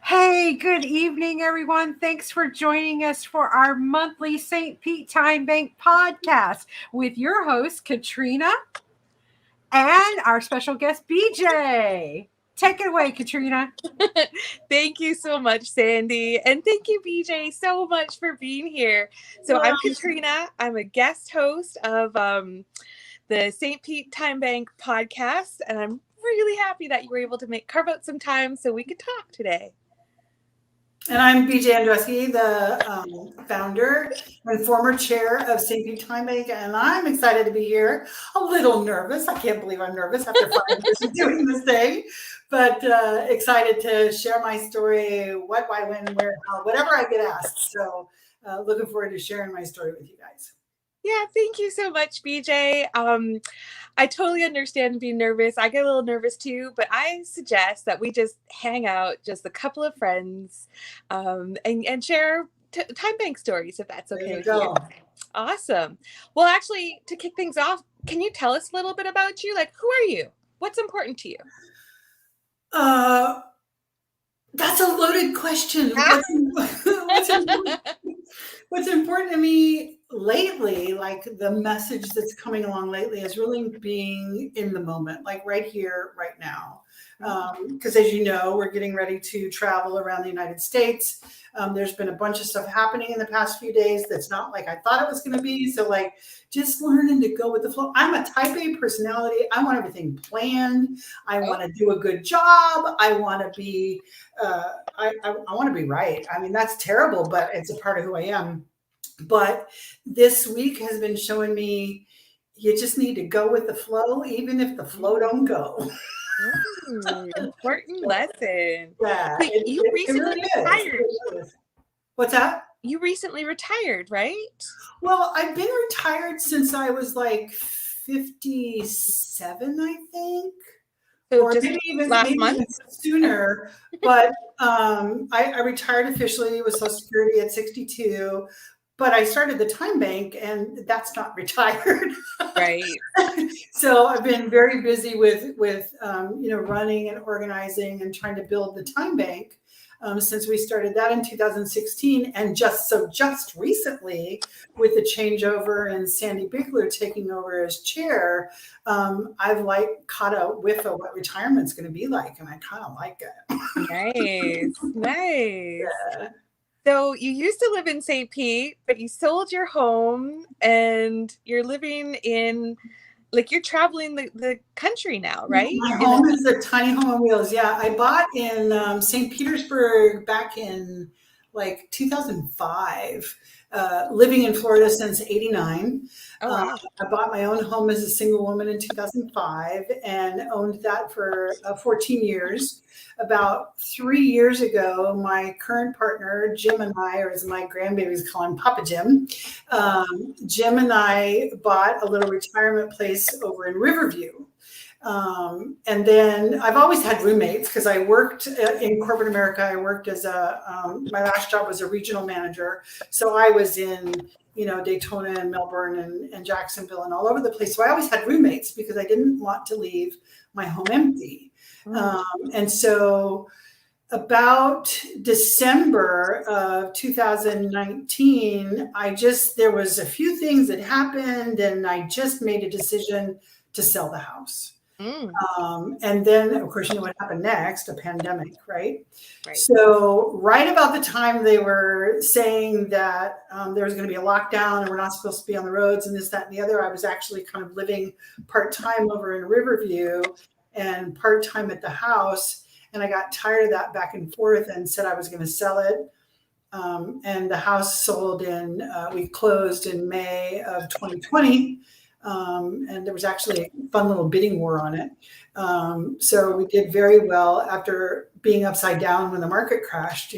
Hey, good evening, everyone. Thanks for joining us for our monthly St. Pete Timebank podcast with your host, Katrina, and our special guest, BJ. Take it away, Katrina. Thank you so much, Sandy. And thank you, BJ, so much for being here. So I'm Katrina. I'm a guest host of the St. Pete Timebank podcast. And I'm really happy that you were able to carve out some time so we could talk today. And I'm BJ Andryusky, the founder and former chair of St. Pete Timebank, and I'm excited to be here. A little nervous. I can't believe I'm nervous after 5 years of doing this thing, but excited to share my story, what, why, when, where, how, whatever I get asked. So looking forward to sharing my story with you guys. Yeah, thank you so much, BJ. I totally understand being nervous. I get a little nervous too, but I suggest that we just hang out, just a couple of friends, and share Timebank stories, if that's okay with you. Awesome. Well, actually, to kick things off, can you tell us a little bit about you? Like, who are you? What's important to you? That's a loaded question. What's important to me lately, like the message that's coming along lately, is really being in the moment, like right here, right now. Because as you know, we're getting ready to travel around the United States. There's been a bunch of stuff happening in the past few days that's not like I thought it was going to be. So like just learning to go with the flow. I'm a type A personality. I want everything planned. I want to do a good job. I want to be, I want to be right. I mean, that's terrible, but it's a part of who I am. But this week has been showing me you just need to go with the flow, even if the flow don't go. Important lesson. Yeah, you recently retired. What's that? You recently retired, right? Well, I've been retired since I was like 57, I think. So or just maybe even sooner. But I retired officially with Social Security at 62. But I started the Timebank, and that's not retired. Right. So I've been very busy with running and organizing and trying to build the Timebank since we started that in 2016. And just recently, with the changeover and Sandy Bigler taking over as chair, I've caught a whiff of what retirement's going to be like, and I kind of like it. Nice. Yeah. So you used to live in St. Pete, but you sold your home and you're living in, you're traveling the country now, right? My home is a tiny home on wheels. Yeah, I bought in St. Petersburg back in 2005, living in Florida since 89. Oh, wow. I bought my own home as a single woman in 2005 and owned that for 14 years. About 3 years ago, my current partner, Jim, and I, or as my grandbabies call him, Papa Jim, Jim and I bought a little retirement place over in Riverview. And then I've always had roommates because I worked in corporate America. I worked as my last job was a regional manager. So I was in, Daytona and Melbourne and Jacksonville and all over the place. So I always had roommates because I didn't want to leave my home empty. And so about December of 2019, there was a few things that happened, and I just made a decision to sell the house. And then, of course, what happened next? A pandemic, right? So right about the time they were saying that there was going to be a lockdown and we're not supposed to be on the roads and this, that, and the other, I was actually kind of living part-time over in Riverview and part-time at the house. And I got tired of that back and forth and said I was going to sell it. And the house sold we closed in May of 2020. And there was actually a fun little bidding war on it. So we did very well after being upside down when the market crashed,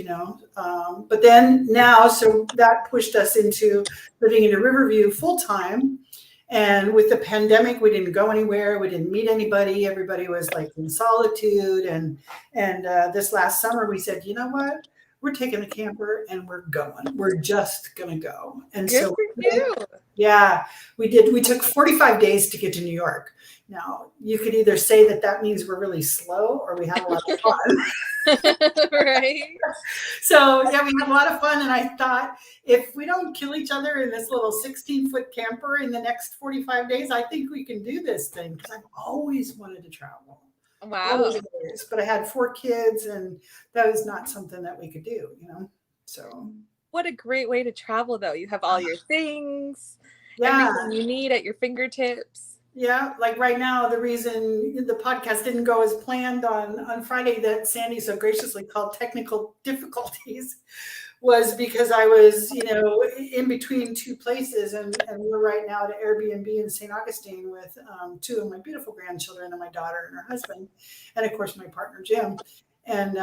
But then now, so that pushed us into living in Riverview full time. And with the pandemic, we didn't go anywhere. We didn't meet anybody. Everybody was in solitude. And this last summer, we said, you know what? we're taking a camper and we're going. We're just going to go. And Good so, for you. yeah, we did. We took 45 days to get to New York. Now, you could either say that means we're really slow or we had a lot of fun. Right. So, yeah, we had a lot of fun. And I thought, if we don't kill each other in this little 16-foot camper in the next 45 days, I think we can do this thing, because I've always wanted to travel. Wow. Always. But I had 4 kids, and that was not something that we could do, So, what a great way to travel, though. You have all your things, yeah, everything you need at your fingertips. Yeah, like right now, the reason the podcast didn't go as planned on Friday, that Sandy so graciously called technical difficulties, was because I was, in between 2 places, and we're right now at an Airbnb in St. Augustine with 2 of my beautiful grandchildren and my daughter and her husband, and of course my partner Jim. And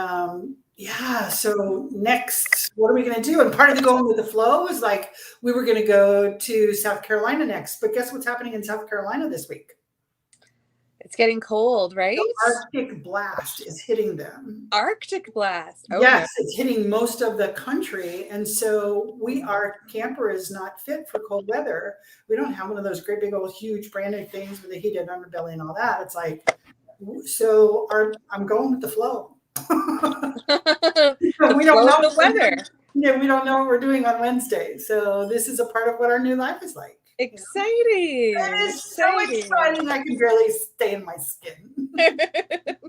so next, what are we going to do? And part of the going with the flow was like, we were going to go to South Carolina next, but guess what's happening in South Carolina this week? It's getting cold, right? The Arctic blast is hitting them. Arctic blast. Oh, yes, it's hitting most of the country. And so our camper is not fit for cold weather. We don't have one of those great big old huge branded things with a heated underbelly and all that. It's like, so I'm going with the flow. We don't know the weather. We don't know what we're doing on Wednesday. So this is a part of what our new life is like. Exciting. That is so exciting. I can barely stay in my skin.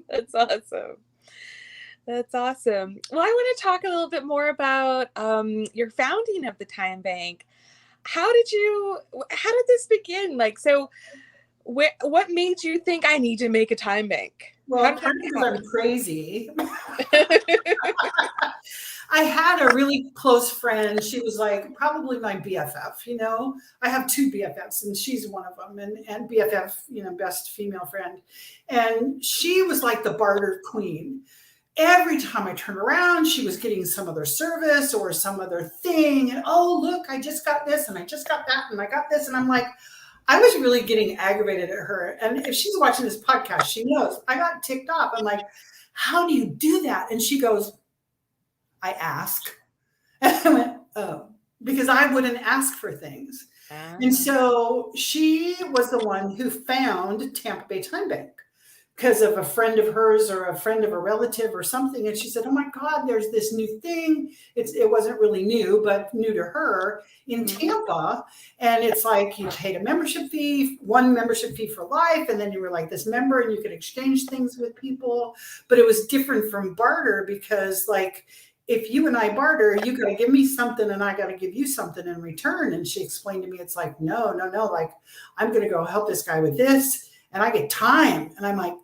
That's awesome. That's awesome. Well, I want to talk a little bit more about your founding of the Timebank. How did this begin? What made you think I need to make a Timebank? Well, because I'm crazy. I had a really close friend. She was like probably my BFF, I have 2 BFFs and she's one of them, and BFF, best female friend. And she was like the barter queen. Every time I turned around, she was getting some other service or some other thing. And, oh, look, I just got this and I just got that and I got this. And I'm like, I was really getting aggravated at her. And if she's watching this podcast, she knows I got ticked off. I'm like, how do you do that? And she goes, I ask. And I went, oh, because I wouldn't ask for things. And so she was the one who found Tampa Bay Timebank because of a friend of hers or a friend of a relative or something. And she said, oh my God, there's this new thing. It wasn't really new, but new to her in Tampa. And it's like you paid a membership fee, 1 membership fee for life. And then you were like this member and you could exchange things with people. But it was different from barter because if you and I barter, you got to give me something and I got to give you something in return. And she explained to me, it's like, no. Like, I'm going to go help this guy with this and I get time. And I'm like,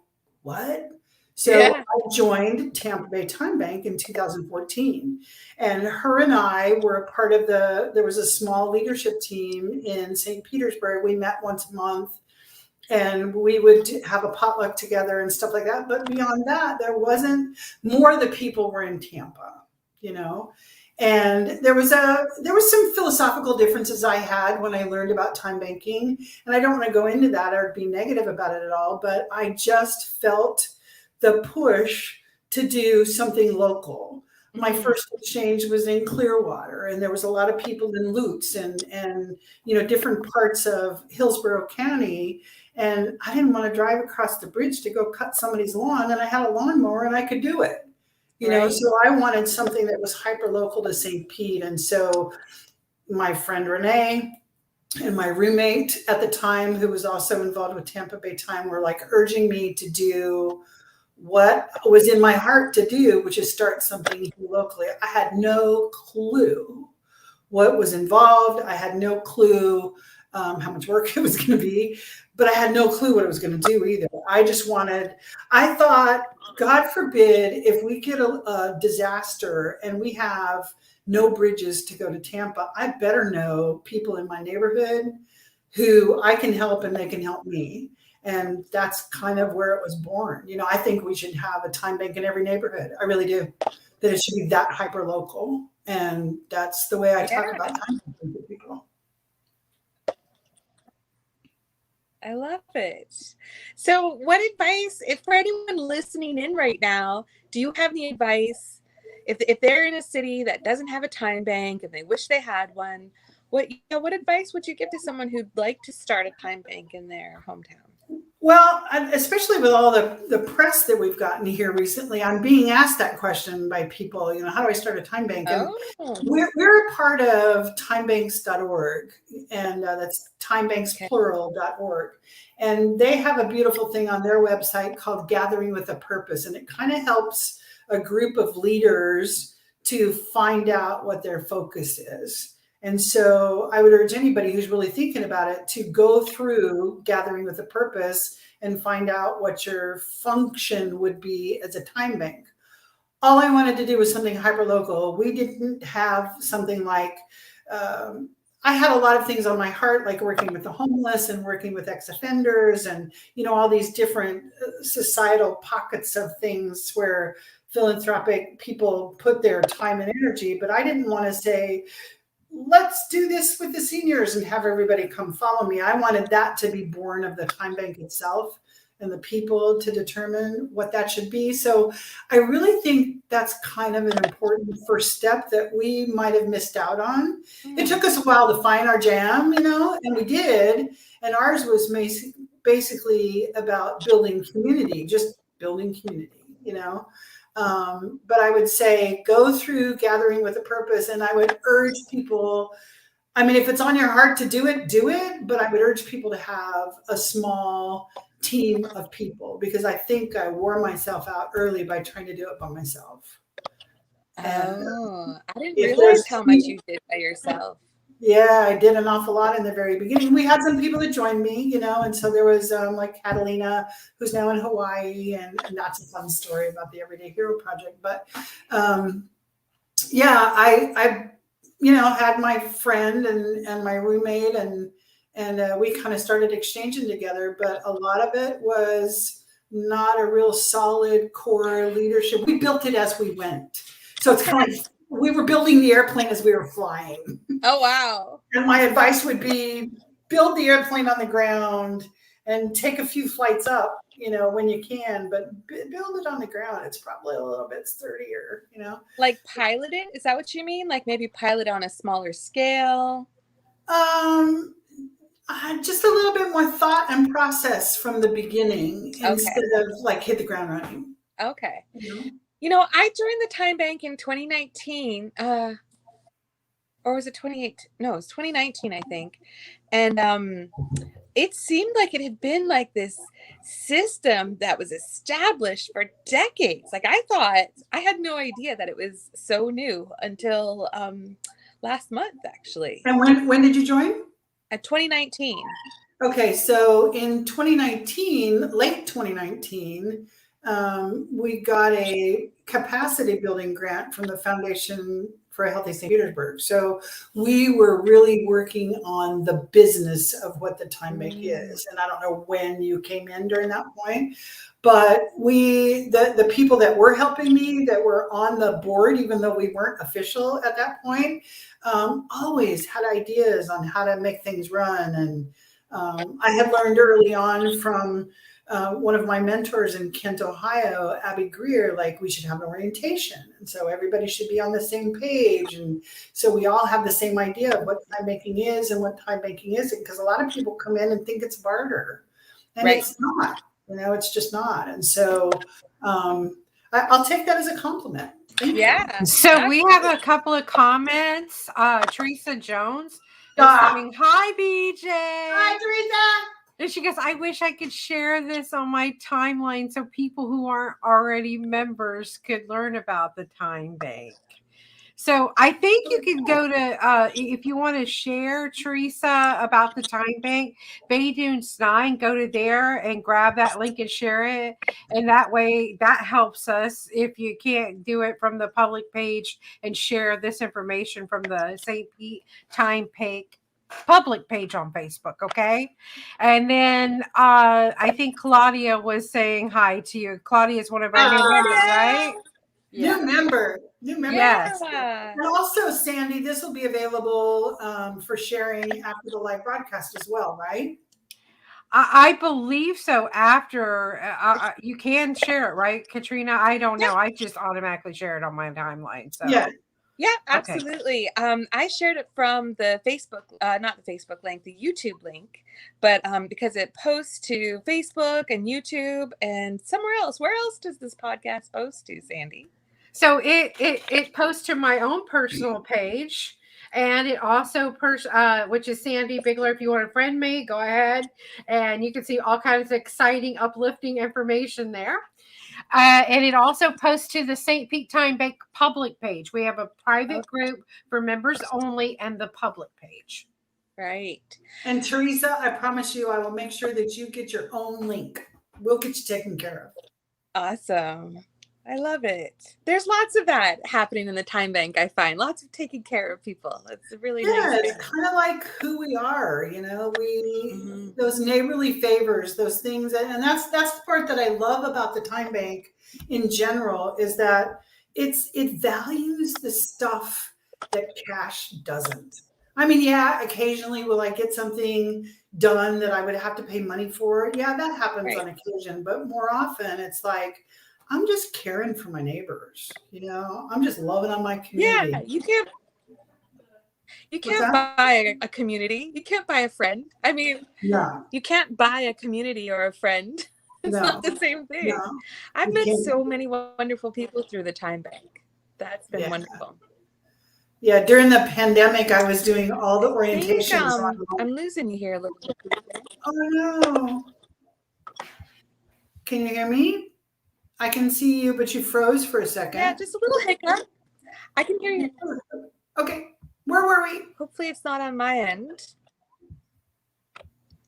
what? So I joined Tampa Bay Timebank in 2014. And her and I were a part of there was a small leadership team in St. Petersburg. We met once a month. And we would have a potluck together and stuff like that. But beyond that, there wasn't more. The people were in Tampa, and there was some philosophical differences I had when I learned about time banking. And I don't want to go into that or be negative about it at all, but I just felt the push to do something local. My first exchange was in Clearwater, and there was a lot of people in Lutz and different parts of Hillsborough County. And I didn't want to drive across the bridge to go cut somebody's lawn, and I had a lawnmower and I could do it. So I wanted something that was hyper local to St. Pete. And so my friend Renee and my roommate at the time, who was also involved with Tampa Bay Time, were like urging me to do what was in my heart to do, which is start something locally. I had no clue what was involved. I had no clue how much work it was going to be, but I had no clue what it was going to do either. I thought, God forbid, if we get a disaster and we have no bridges to go to Tampa, I better know people in my neighborhood who I can help and they can help me. And that's kind of where it was born. I think we should have a time bank in every neighborhood. I really do. That it should be that hyper local. And that's the way I talk about time banking to people. I love it. So what advice, if for anyone listening in right now, do you have any advice if they're in a city that doesn't have a time bank and they wish they had one, what advice would you give to someone who'd like to start a time bank in their hometown? Well, especially with all the press that we've gotten here recently, I'm being asked that question by people, how do I start a time bank? And we're a part of timebanks.org, and that's timebanksplural.org. And they have a beautiful thing on their website called Gathering with a Purpose. And it kind of helps a group of leaders to find out what their focus is. And so I would urge anybody who's really thinking about it to go through Gathering with a Purpose and find out what your function would be as a time bank. All I wanted to do was something hyperlocal. We didn't have something like, I had a lot of things on my heart, like working with the homeless and working with ex-offenders and, all these different societal pockets of things where philanthropic people put their time and energy. But I didn't want to say, let's do this with the seniors and have everybody come follow me. I wanted that to be born of the time bank itself and the people to determine what that should be. So I really think that's kind of an important first step that we might have missed out on. It took us a while to find our jam, and we did. And ours was basically about building community, just building community, But I would say go through Gathering with a Purpose, and I would urge people, if it's on your heart to do it, but I would urge people to have a small team of people, because I think I wore myself out early by trying to do it by myself. I didn't realize how much you did by yourself. Yeah, I did an awful lot in the very beginning. We had some people that joined me, and so there was like Catalina, who's now in Hawaii, and that's a fun story about the Everyday Hero Project. But I had my friend and my roommate, and we kind of started exchanging together. But a lot of it was not a real solid core leadership. We built it as we went. So it's kind of, we were building the airplane as we were flying. Oh, wow. And my advice would be build the airplane on the ground and take a few flights up, when you can, but build it on the ground. It's probably a little bit sturdier, Like pilot it? Is that what you mean? Like maybe pilot on a smaller scale? Just a little bit more thought and process from the beginning instead of like hit the ground running. Okay. I joined the time bank in 2019, or was it 2018? No, it was 2019, I think. And it seemed like it had been like this system that was established for decades. Like I had no idea that it was so new until last month, actually. And when did you join? 2019. Okay, so in 2019, late 2019, we got a capacity building grant from the Foundation for a Healthy St. Petersburg. So we were really working on the business of what the time bank is. And I don't know when you came in during that point, but the people that were helping me, that were on the board, even though we weren't official at that point, always had ideas on how to make things run. And I had learned early on from one of my mentors in Kent, Ohio, Abby Greer, like we should have an orientation. And so everybody should be on the same page. And so we all have the same idea of what time banking is and what time banking isn't, because a lot of people come in and think it's barter. And It's not, it's just not. And so I'll take that as a compliment. Yeah. So we have a couple of comments. Teresa Jones is saying, hi, BJ. Hi, Teresa. And she goes, I wish I could share this on my timeline so people who aren't already members could learn about the time bank. So I think you can go to, if you want to share, Teresa, about the time bank, Bay Dunes 9, go to there and grab that link and share it. And that way, that helps us if you can't do it from the public page and share this information from the St. Pete Time Bank public page on Facebook, okay? And then I think Claudia was saying hi to you. Claudia is one of our new members, right? New member. Yes. And also, Sandy, this will be available for sharing after the live broadcast as well, right? I believe so. After you can share it, right, Katrina? I don't know. I just automatically share it on my timeline. So Yeah. Yeah, Okay. absolutely. I shared it from the Facebook, not the Facebook link, the YouTube link, but because it posts to Facebook and YouTube and somewhere else. Where else does this podcast post to, Sandy? So it posts to my own personal page, and it also which is Sandy Bigler. If you want to friend me, go ahead, and you can see all kinds of exciting, uplifting information there. And it also posts to the St. Pete Timebank public page. We have a private group for members only and the public page. Right. And Teresa, I promise you, I will make sure that you get your own link. We'll get you taken care of. Awesome. I love it. There's lots of that happening in the time bank, I find. Lots of taking care of people. It's a really nice it's thing. kind of like who we are, those neighborly favors, those things. And that's the part that I love about the time bank in general, is that it values the stuff that cash doesn't. I mean, yeah, occasionally will I get something done that I would have to pay money for? Yeah, that happens on occasion, but more often it's like, I'm just caring for my neighbors. I'm just loving on my community. Yeah, you can't buy a community. You can't buy a friend. I mean, you can't buy a community or a friend. It's not the same thing. No, I've met so many wonderful people through the time bank. That's been wonderful. Yeah, during the pandemic, I was doing all the orientations. I'm losing you here a little bit. Oh no! Can you hear me? I can see you, but you froze for a second. Yeah, just a little hiccup. I can hear you. Okay, where were we? Hopefully it's not on my end.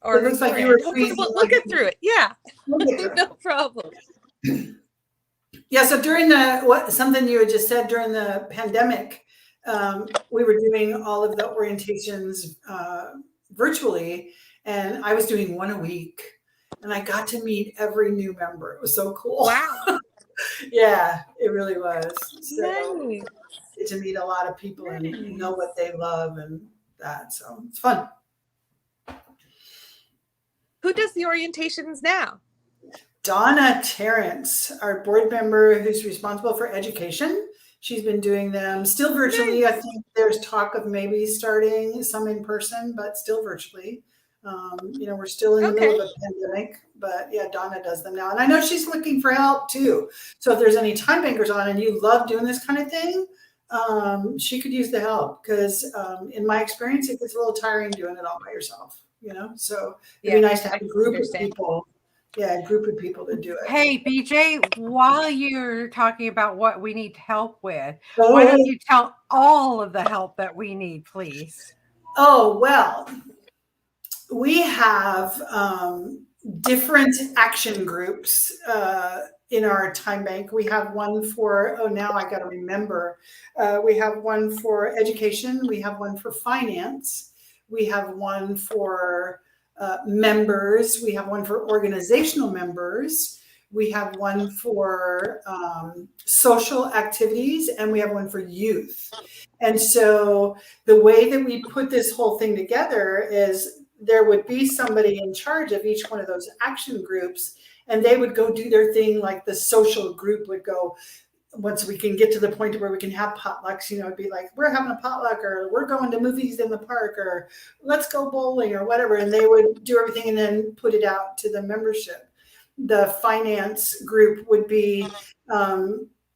Or it looks like you were freezing. We'll get through it. Yeah, no problem. Yeah, so during something you had just said during the pandemic, we were doing all of the orientations virtually, and I was doing one a week. And I got to meet every new member. It was so cool. Wow. Yeah, it really was. So nice. Get to meet a lot of people and know what they love and that. So it's fun. Who does the orientations now? Donna Terrence, our board member who's responsible for education. She's been doing them still virtually. Nice. I think there's talk of maybe starting some in person, but still virtually. We're still in the middle of a pandemic, but yeah, Donna does them now. And I know she's looking for help too. So if there's any time bankers on and you love doing this kind of thing, she could use the help, because in my experience, it gets a little tiring doing it all by yourself, so it'd be nice to have a group of people. Yeah, a group of people to do it. Hey, BJ, while you're talking about what we need help with, why don't you tell all of the help that we need, please? Oh, well, we have different action groups in our time bank. We have one for, now I got to remember. We have one for education. We have one for finance. We have one for members. We have one for organizational members. We have one for social activities, and we have one for youth. And so the way that we put this whole thing together is there would be somebody in charge of each one of those action groups, and they would go do their thing. Like the social group would go, once we can get to the point where we can have potlucks, it'd be like, we're having a potluck, or we're going to movies in the park, or let's go bowling, or whatever. And they would do everything and then put it out to the membership. The finance group would be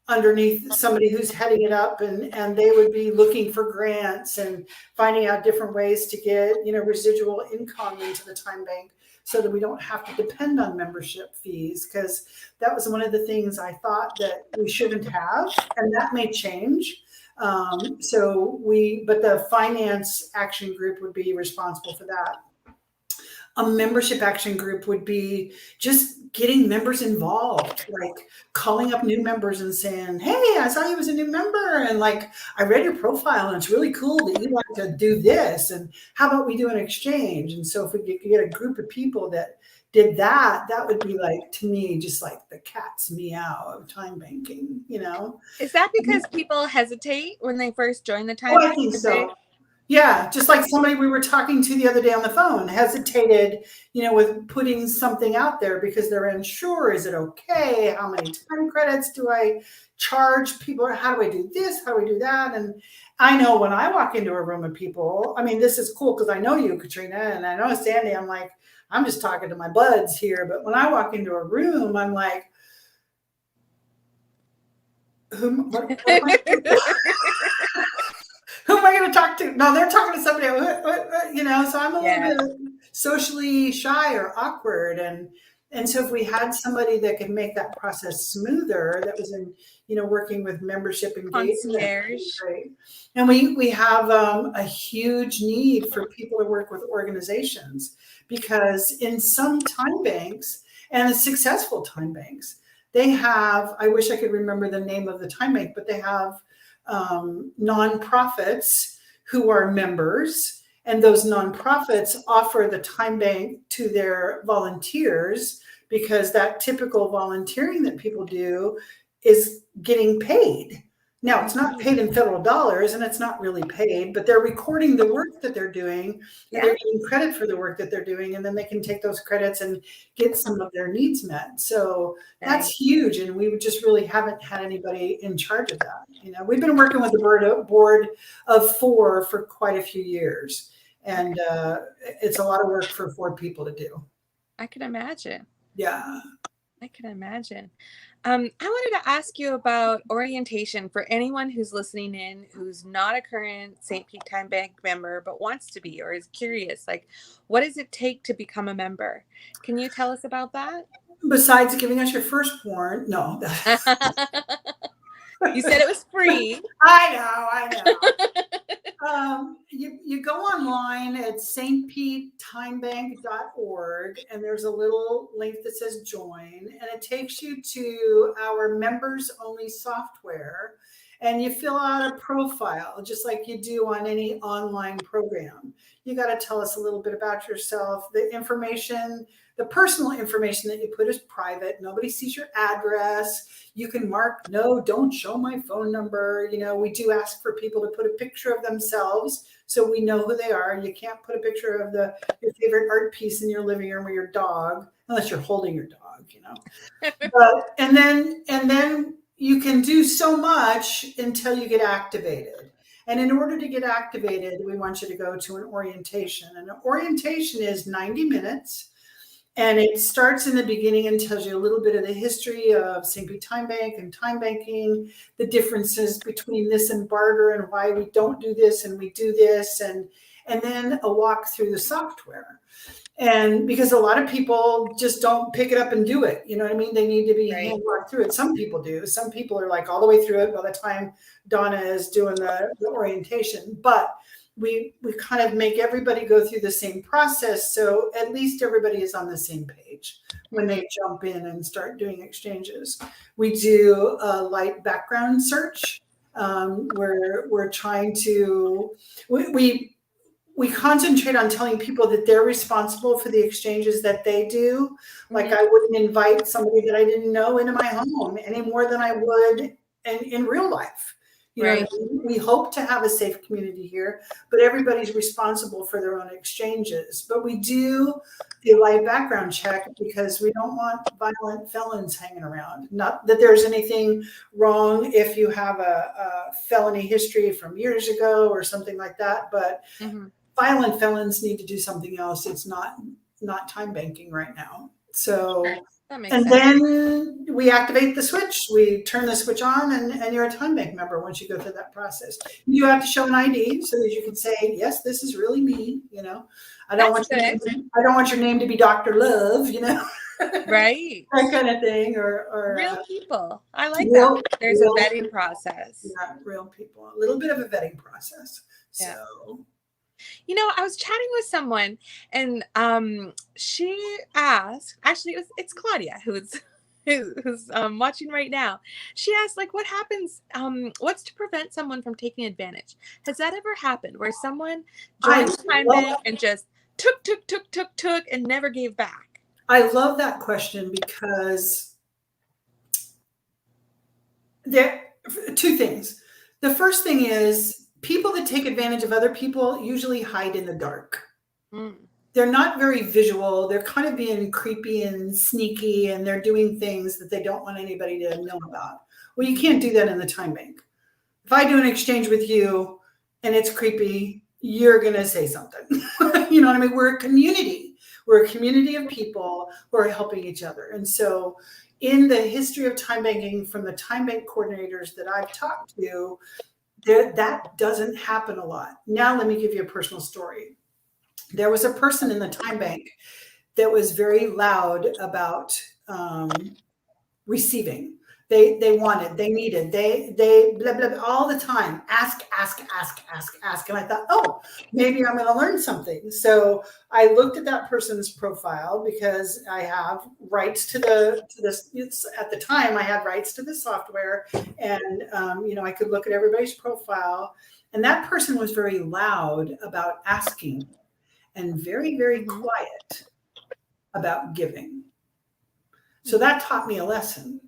underneath somebody who's heading it up, and they would be looking for grants and finding out different ways to get, residual income into the time bank, so that we don't have to depend on membership fees, because that was one of the things I thought that we shouldn't have, and that may change. But the finance action group would be responsible for that. A membership action group would be just getting members involved, like calling up new members and saying, hey, I saw you as a new member, and like, I read your profile and it's really cool that you like to do this, and how about we do an exchange? And so if we could get a group of people that did that, that would be like, to me, just like the cat's meow of time banking, Is that because people hesitate when they first join the time bank? I think so. Yeah, just like somebody we were talking to the other day on the phone hesitated, with putting something out there because they're unsure. Is it okay? How many time credits do I charge people? How do I do this? How do I do that? And I know when I walk into a room of people, I mean, this is cool because I know you, Katrina, and I know Sandy. I'm like, I'm just talking to my buds here. But when I walk into a room, I'm like, what am I who am I going to talk to? No, they're talking to somebody, so I'm a little bit socially shy or awkward. And so if we had somebody that could make that process smoother, that was in, working with membership engagement. Concierge. Right. And we have a huge need for people to work with organizations, because in some time banks, and the successful time banks, they have, I wish I could remember the name of the time bank, but they have nonprofits who are members, and those nonprofits offer the time bank to their volunteers, because that typical volunteering that people do is getting paid. Now, it's not paid in federal dollars, and it's not really paid, but they're recording the work that they're doing, and they're getting credit for the work that they're doing, and then they can take those credits and get some of their needs met. So that's huge, and we just really haven't had anybody in charge of that. We've been working with the board of 4 for quite a few years, and it's a lot of work for 4 people to do. I can imagine. Yeah. I can imagine. I wanted to ask you about orientation for anyone who's listening in, who's not a current St. Pete Time Bank member, but wants to be, or is curious, like, what does it take to become a member? Can you tell us about that? Besides giving us your firstporn, no. You said it was free. I know. You go online at stpetetimebank.org, and there's a little link that says join, and it takes you to our members only software, and you fill out a profile just like you do on any online program. You got to tell us a little bit about yourself. The information, the personal information that you put is private. Nobody sees your address. You can mark, no, don't show my phone number. We do ask for people to put a picture of themselves so we know who they are. You can't put a picture of your favorite art piece in your living room or your dog, unless you're holding your dog, But, and then you can do so much until you get activated. And in order to get activated, we want you to go to an orientation. And an orientation is 90 minutes. And it starts in the beginning and tells you a little bit of the history of St. Pete Time Bank and time banking, the differences between this and barter, and why we don't do this and we do this, and then a walk through the software. And because a lot of people just don't pick it up and do it, you know what I mean? They need to be hand-walked through it. Some people do. Some people are like all the way through it by the time Donna is doing the orientation. But we kind of make everybody go through the same process, so at least everybody is on the same page when they jump in and start doing exchanges. We do a light background search. We're trying to we concentrate on telling people that they're responsible for the exchanges that they do. Like, I wouldn't invite somebody that I didn't know into my home any more than I would in real life. We hope to have a safe community here, but everybody's responsible for their own exchanges. But we do a light background check because we don't want violent felons hanging around. Not that there's anything wrong if you have a felony history from years ago or something like that, but violent felons need to do something else. It's not time banking right now. So, and sense. Then we activate the switch. We turn the switch on, and you're a time bank member once you go through that process. You have to show an ID so that you can say, yes, this is really me. I don't want your name to be Dr. Love, Right. That kind of thing, or real people. I like that. There's a vetting process. Yeah, real people. A little bit of a vetting process. Yeah. So. I was chatting with someone, and she asked, actually it's Claudia who's watching right now. She asked, like, what happens, what's to prevent someone from taking advantage? Has that ever happened where someone joined the time bank and just took and never gave back? I love that question because there are 2 things. The first thing is, people that take advantage of other people usually hide in the dark. Mm. They're not very visual. They're kind of being creepy and sneaky, and they're doing things that they don't want anybody to know about. Well, you can't do that in the time bank. If I do an exchange with you and it's creepy, you're going to say something. You know what I mean? We're a community. We're a community of people who are helping each other. And so in the history of time banking, from the time bank coordinators that I've talked to, that doesn't happen a lot. Now, let me give you a personal story. There was a person in the time bank that was very loud about receiving. They wanted, they needed, they blah, blah, blah, all the time. Ask. And I thought, oh, maybe I'm going to learn something. So I looked at that person's profile because I have rights to this. At the time, I had rights to the software, and I could look at everybody's profile. And that person was very loud about asking, and very, very quiet about giving. So that taught me a lesson,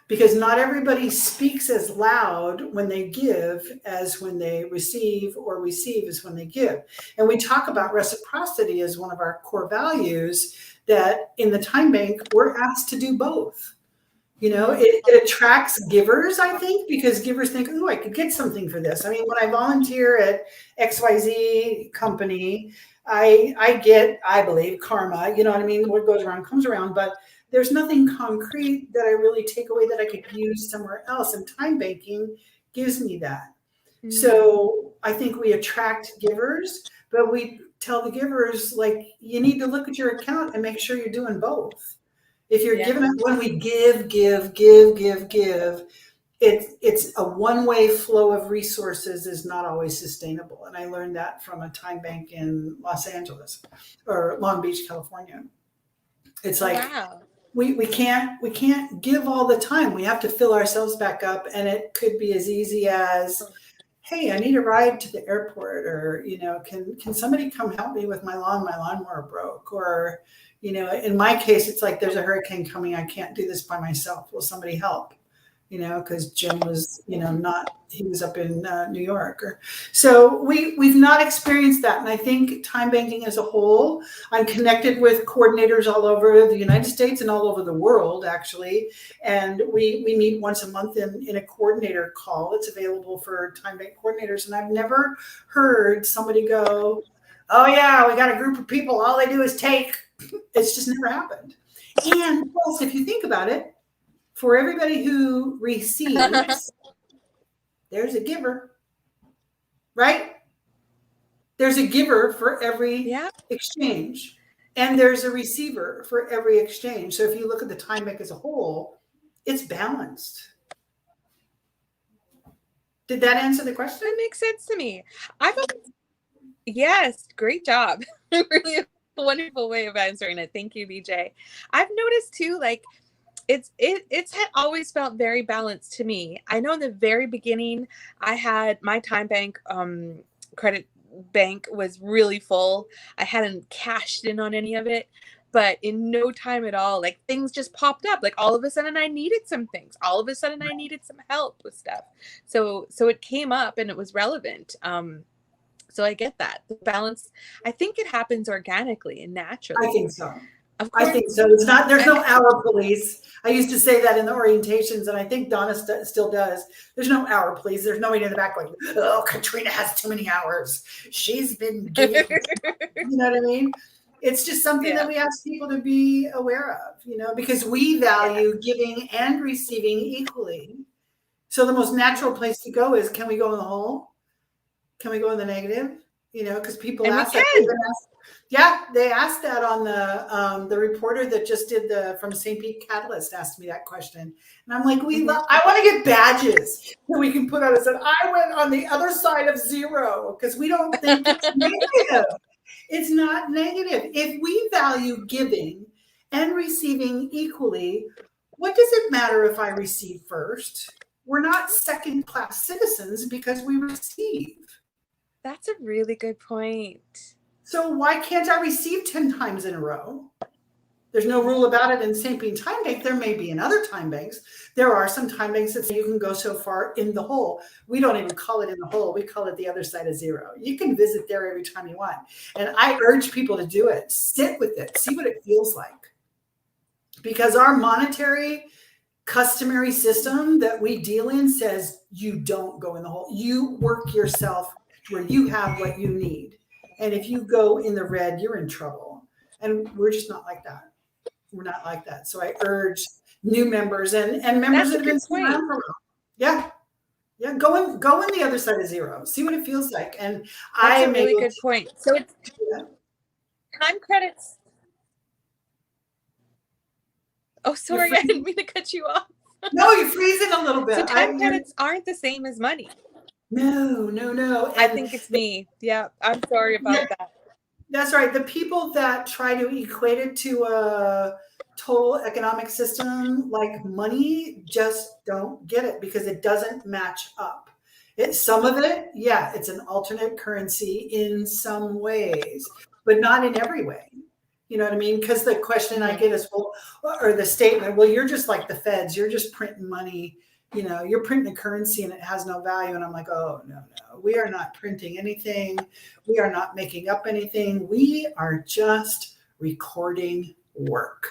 because not everybody speaks as loud when they give as when they receive, or receive as when they give. And we talk about reciprocity as one of our core values, that in the time bank, we're asked to do both. It attracts givers, I think, because givers think, oh, I could get something for this. I mean, when I volunteer at XYZ company, I get, I believe, karma. You know what I mean? What goes around comes around. But there's nothing concrete that I really take away that I could use somewhere else. And time banking gives me that. Mm-hmm. So I think we attract givers, but we tell the givers, like, you need to look at your account and make sure you're doing both. If you're giving it, when we give, it's a one-way flow of resources is not always sustainable. And I learned that from a time bank in Los Angeles or Long Beach, California. It's like, wow. we can't give all the time. We have to fill ourselves back up. And it could be as easy as, hey, I need a ride to the airport, or, can somebody come help me with my lawn? My lawnmower broke. Or, in my case, it's like, there's a hurricane coming. I can't do this by myself. Will somebody help? Because Jim was, he was up in New York. So we've not experienced that. And I think time banking as a whole, I'm connected with coordinators all over the United States and all over the world, actually. And we meet once a month in a coordinator call. It's available for time bank coordinators. And I've never heard somebody go, oh yeah, we got a group of people, all they do is take. It's just never happened. And plus, if you think about it, for everybody who receives, there's a giver, right? There's a giver for every exchange, and there's a receiver for every exchange. So if you look at the time bank as a whole, it's balanced. Did that answer the question? That makes sense to me. Yes, great job. Really a wonderful way of answering it. Thank you, BJ. I've noticed too, like, it's had always felt very balanced to me. I know in the very beginning, I had my time bank credit bank was really full. I hadn't cashed in on any of it, but in no time at all, like, things just popped up. Like, all of a sudden I needed some things. All of a sudden I needed some help with stuff. So it came up and it was relevant. So I get that. The balance, I think it happens organically and naturally. I think so. Of course. I think so. It's not, there's no hour police. I used to say that in the orientations, and I think Donna still does. There's no hour police. There's nobody in the back going, oh, Katrina has too many hours. She's been giving. You know what I mean? It's just something that we ask people to be aware of, because we value giving and receiving equally. So the most natural place to go is, can we go in the hole? Can we go in the negative? Because people ask that. Yeah, they asked that on the reporter that just did from St. Pete Catalyst asked me that question. And I'm like, I want to get badges that we can put on. I said, I went on the other side of zero, because we don't think it's negative. It's not negative. If we value giving and receiving equally, what does it matter if I receive first? We're not second-class citizens because we receive. That's a really good point. So why can't I receive 10 times in a row? There's no rule about it in St. Pete Time Bank. There may be in other time banks. There are some time banks that say you can go so far in the hole. We don't even call it in the hole. We call it the other side of zero. You can visit there every time you want. And I urge people to do it. Sit with it. See what it feels like. Because our monetary customary system that we deal in says you don't go in the hole. You work yourself to where you have what you need. And if you go in the red, you're in trouble. And we're just not like that. We're not like that. So I urge new members and members that have been around for a while. Yeah. Yeah. Go in the other side of zero. See what it feels like. And that's a really good point. So it's time credits. Oh, sorry, I didn't mean to cut you off. No, you're freezing a little bit. So time credits aren't the same as money. No. And I think it's me. Yeah, I'm sorry about that. That's right. The people that try to equate it to a total economic system like money just don't get it because it doesn't match up. Some of it, yeah, it's an alternate currency in some ways, but not in every way. You know what I mean? Because the question I get is, well, or the statement, well, you're just like the feds. You're just printing money. You know, you're printing a currency and it has no value. And I'm like, oh, no. We are not printing anything. We are not making up anything. We are just recording work.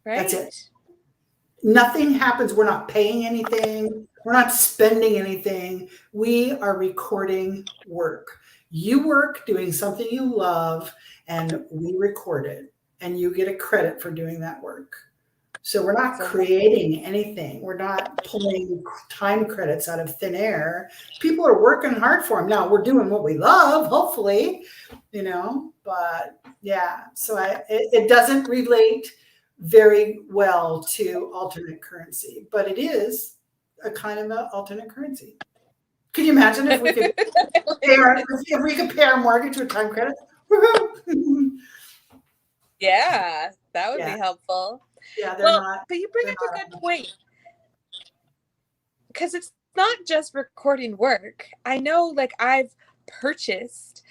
Right. That's it. Nothing happens. We're not paying anything. We're not spending anything. We are recording work. You work doing something you love and we record it and you get a credit for doing that work. So we're not creating anything. We're not pulling time credits out of thin air. People are working hard for them. Now we're doing what we love, hopefully, but yeah. So it doesn't relate very well to alternate currency, but it is a kind of an alternate currency. Could you imagine if we could pay our mortgage with time credits? Yeah, that would be helpful. Yeah, not. But you bring up a good point. Because it's not just recording work. I know, like, I've purchased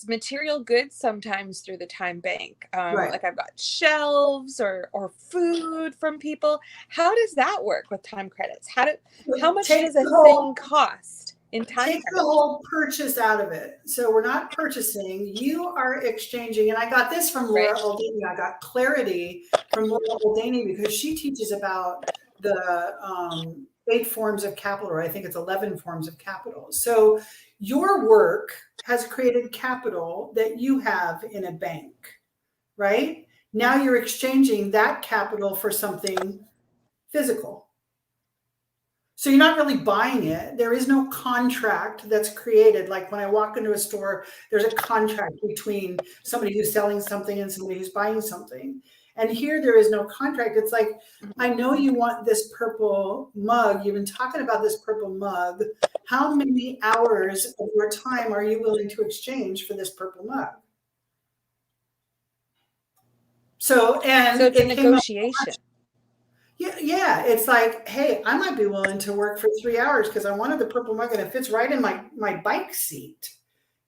material goods sometimes through the time bank. Right. Like I've got shelves or food from people. How does that work with time credits? How much does a thing cost in time credits? Take the whole purchase out of it. So we're not purchasing. You are exchanging. And I got this from Laura Oldani. I got clarity from Laura Oldani because she teaches about the 8 forms of capital, or I think it's 11 forms of capital. So your work has created capital that you have in a bank, right? Now you're exchanging that capital for something physical. So you're not really buying it. There is no contract that's created. Like when I walk into a store, there's a contract between somebody who's selling something and somebody who's buying something. And here there is no contract. It's like, I know you want this purple mug. You've been talking about this purple mug. How many hours of your time are you willing to exchange for this purple mug? So it's a negotiation. Yeah. It's like, hey, I might be willing to work for 3 hours because I wanted the purple mug and it fits right in my bike seat,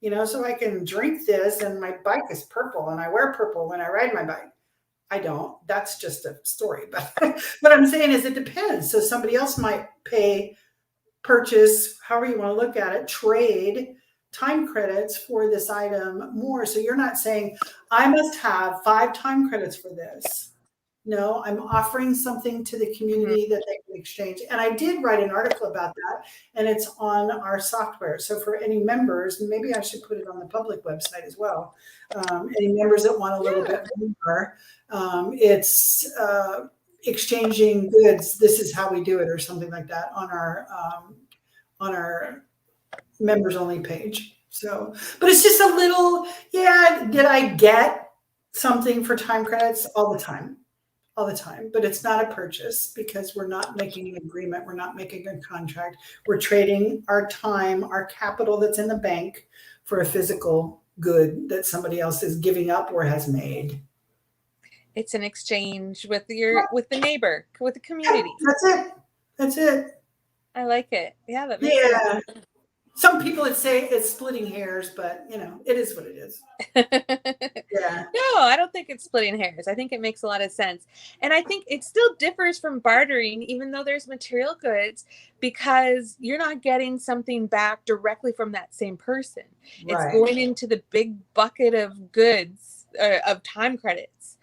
so I can drink this and my bike is purple and I wear purple when I ride my bike. I don't. That's just a story. But what I'm saying is it depends. So somebody else might purchase, however you want to look at it, trade time credits for this item more. So you're not saying, I must have 5 time credits for this. No, I'm offering something to the community that they can exchange. And I did write an article about that, and it's on our software. So for any members, maybe I should put it on the public website as well. Any members that want a little bit more, it's exchanging goods. This is how we do it, or something like that on our members only page. So, but it's just a little, did I get something for time credits? All the time, but it's not a purchase because we're not making an agreement. We're not making a contract. We're trading our time, our capital that's in the bank for a physical good that somebody else is giving up or has made. It's an exchange with the neighbor, with the community. That's it. I like it. Yeah, that makes sense. Some people would say it's splitting hairs, but it is what it is. Yeah. No, I don't think it's splitting hairs. I think it makes a lot of sense. And I think it still differs from bartering, even though there's material goods, because you're not getting something back directly from that same person. Right. It's going into the big bucket of goods, of time credits.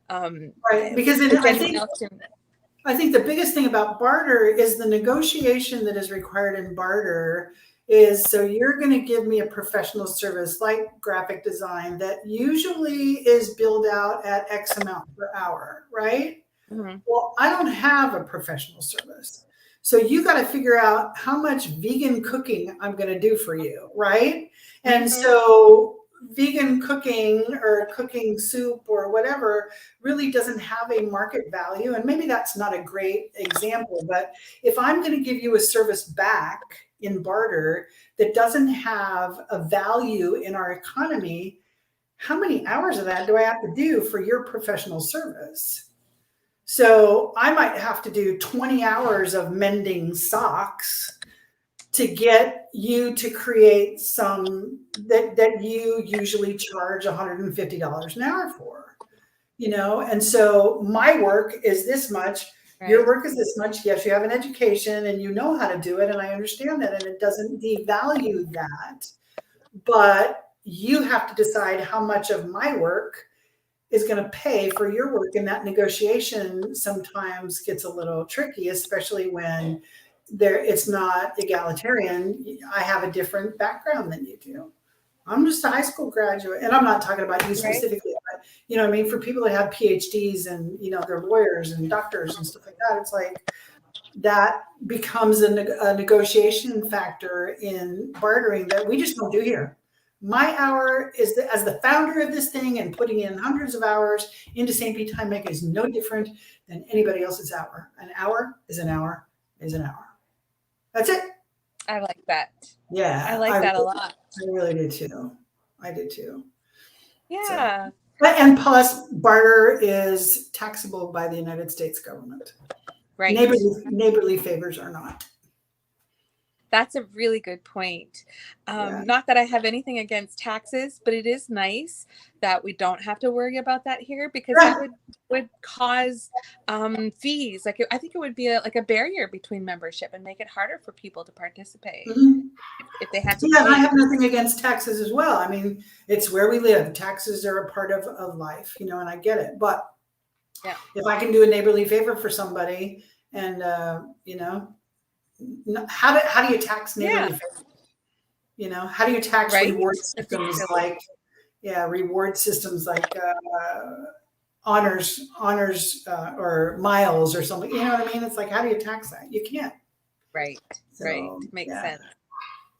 Right. Because I think the biggest thing about barter is the negotiation that is required in barter is, so you're going to give me a professional service like graphic design that usually is billed out at X amount per hour, right? Mm-hmm. Well, I don't have a professional service. So you got to figure out how much vegan cooking I'm going to do for you, right? And so vegan cooking or cooking soup or whatever really doesn't have a market value. And maybe that's not a great example, but if I'm going to give you a service back in barter that doesn't have a value in our economy, how many hours of that do I have to do for your professional service? So I might have to do 20 hours of mending socks to get you to create some that you usually charge $150 an hour for, and so my work is this much. Right. Your work is this much. Yes, you have an education and you know how to do it. And I understand that. And it doesn't devalue that. But you have to decide how much of my work is going to pay for your work. And that negotiation sometimes gets a little tricky, especially when it's not egalitarian. I have a different background than you do. I'm just a high school graduate, and I'm not talking about you specifically, but you know what I mean? For people that have PhDs and, they're lawyers and doctors and stuff like that, it's like that becomes a negotiation factor in bartering that we just don't do here. My hour is as the founder of this thing and putting in hundreds of hours into St. Pete Timebank is no different than anybody else's hour. An hour is an hour is an hour. That's it. I like that. Yeah. I like that a lot. I really did too. I did too. Yeah. So, and plus, barter is taxable by the United States government. Right. Neighborly favors are not. That's a really good point. Not that I have anything against taxes, but it is nice that we don't have to worry about that here, because it would cause fees. I think it would be a barrier between membership and make it harder for people to participate if they had to. Yeah, and I have nothing against taxes as well. I mean, it's where we live. Taxes are a part of life, and I get it. But if I can do a neighborly favor for somebody, and how do you tax neighborly favor? How do you tax reward systems reward systems like honors or miles or something? You know what I mean? It's like, how do you tax that? You can't. Right. Makes sense.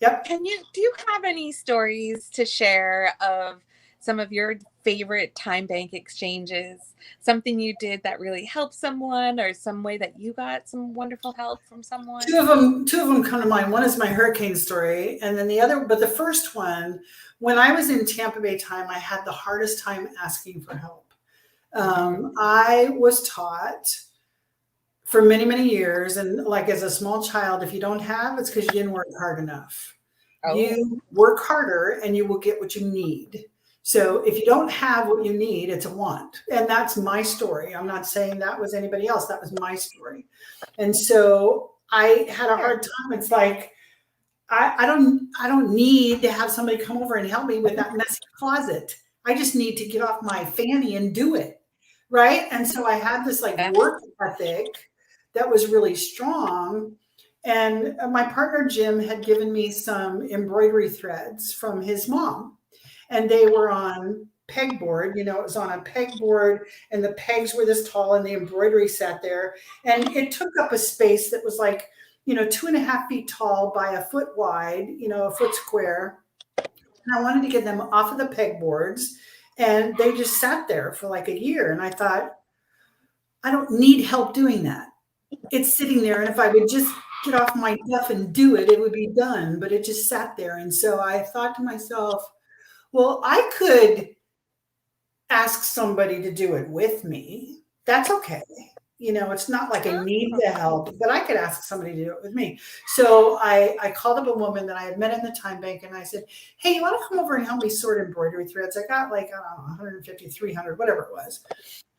Yep. Do you have any stories to share of some of your favorite time bank exchanges, something you did that really helped someone, or some way that you got some wonderful help from someone? Two of them come to mind. One is my hurricane story, and then the first one, when I was in Tampa Bay time, I had the hardest time asking for help. I was taught for many, many years, and like as a small child, if you don't have, it's because you didn't work hard enough. You work harder and you will get what you need. So if you don't have what you need, it's a want. And that's my story. I'm not saying that was anybody else. That was my story. And so I had a hard time. It's like, I don't need to have somebody come over and help me with that messy closet. I just need to get off my fanny and do it. Right. And so I had this work ethic that was really strong. And my partner, Jim, had given me some embroidery threads from his mom. And they were on pegboard, it was on a pegboard, and the pegs were this tall and the embroidery sat there. And it took up a space that was 2.5 feet tall by a foot wide, a foot square. And I wanted to get them off of the pegboards, and they just sat there for a year. And I thought, I don't need help doing that. It's sitting there. And if I would just get off my duff and do it, it would be done. But it just sat there. And so I thought to myself, well, I could ask somebody to do it with me. That's okay. it's not like I need the help, but I could ask somebody to do it with me. So I called up a woman that I had met in the time bank, and I said, hey, you want to come over and help me sort embroidery threads? I got like, I don't know, 150, 300, whatever it was.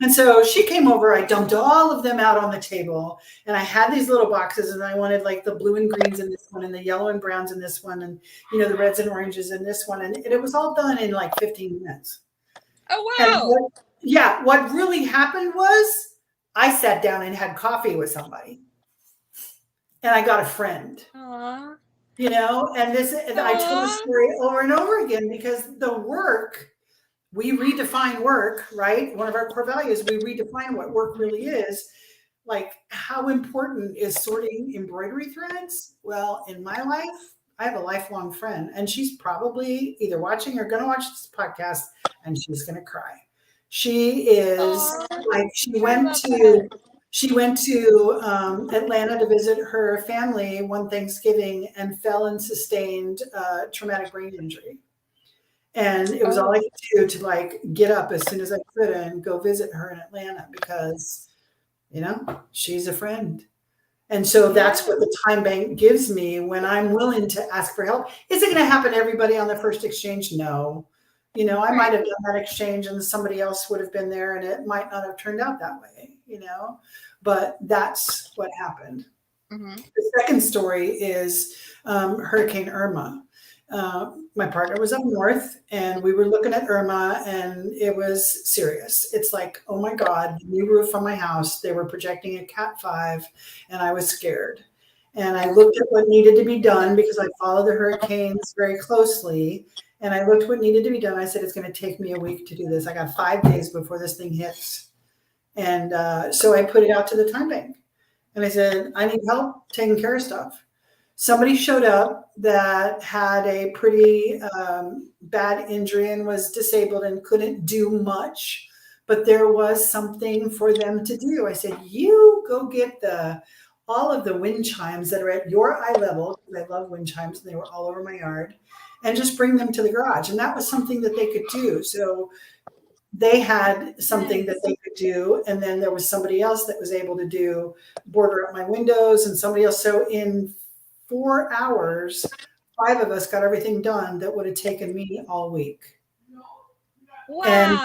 And so she came over, I dumped all of them out on the table, and I had these little boxes, and I wanted like the blue and greens in this one, and the yellow and browns in this one, and, the reds and oranges in this one. And it was all done in like 15 minutes. Oh, wow. And what really happened was, I sat down and had coffee with somebody, and I got a friend. Aww. And I told the story over and over again, because the work, we redefine work, right? One of our core values, we redefine what work really is. Like, how important is sorting embroidery threads? Well, in my life, I have a lifelong friend, and she's probably either watching or going to watch this podcast, and she's going to cry. She is like, she went to Atlanta to visit her family one Thanksgiving and fell and sustained traumatic brain injury. And it was all I could do to like get up as soon as I could and go visit her in Atlanta, because, she's a friend. And so that's what the time bank gives me when I'm willing to ask for help. Is it going to happen to everybody on the first exchange? No. I might have done that exchange and somebody else would have been there, and it might not have turned out that way, but that's what happened. Mm-hmm. The second story is Hurricane Irma. My partner was up north, and we were looking at Irma, and it was serious. It's like, oh my God, the new roof on my house, they were projecting a Cat 5, and I was scared. And I looked at what needed to be done, because I follow the hurricanes very closely. And I looked what needed to be done. I said, it's going to take me a week to do this. I got 5 days before this thing hits. And so I put it out to the time bank. And I said, I need help taking care of stuff. Somebody showed up that had a pretty bad injury and was disabled and couldn't do much. But there was something for them to do. I said, you go get all of the wind chimes that are at your eye level. I love wind chimes, and they were all over my yard. And just bring them to the garage. And that was something that they could do. So they had something that they could do. And then there was somebody else that was able to border up my windows, and somebody else. So in 4 hours, 5 of us got everything done that would have taken me all week. Wow. And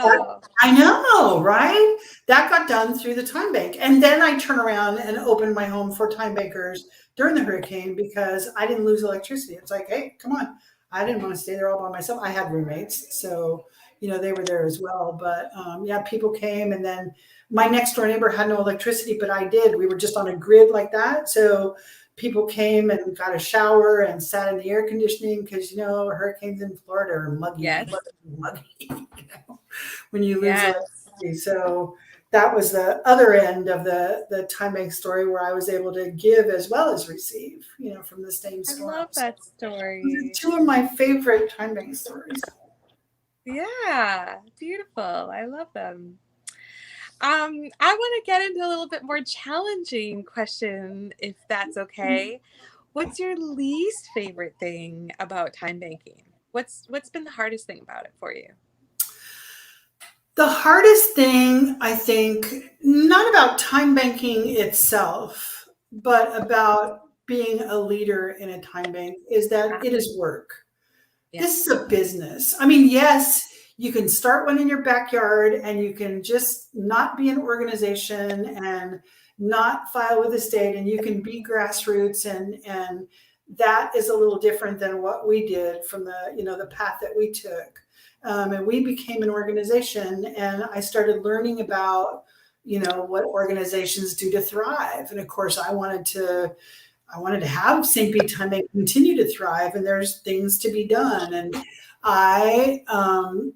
I know, right? That got done through the time bank. And then I turn around and open my home for time bankers during the hurricane, because I didn't lose electricity. It's like, hey, come on. I didn't want to stay there all by myself. I had roommates, so, they were there as well. But people came, and then my next door neighbor had no electricity, but I did. We were just on a grid like that. So people came and got a shower and sat in the air conditioning, because, hurricanes in Florida are muggy, yes. muggy when you lose electricity. So that was the other end of the time bank story, where I was able to give as well as receive, from the same storms. I love that story. These are 2 of my favorite time bank stories. Yeah, beautiful. I love them. I want to get into a little bit more challenging question, if that's okay. What's your least favorite thing about time banking? What's been the hardest thing about it for you? The hardest thing, I think, not about time banking itself, but about being a leader in a time bank, is that it is work. Yeah. This is a business. I mean, yes, you can start one in your backyard, and you can just not be an organization and not file with the state, and you can be grassroots, and that is a little different than what we did from the path that we took. And we became an organization, and I started learning about, what organizations do to thrive. And of course, I wanted to have St. Pete Time Bank continue to thrive, and there's things to be done. And I,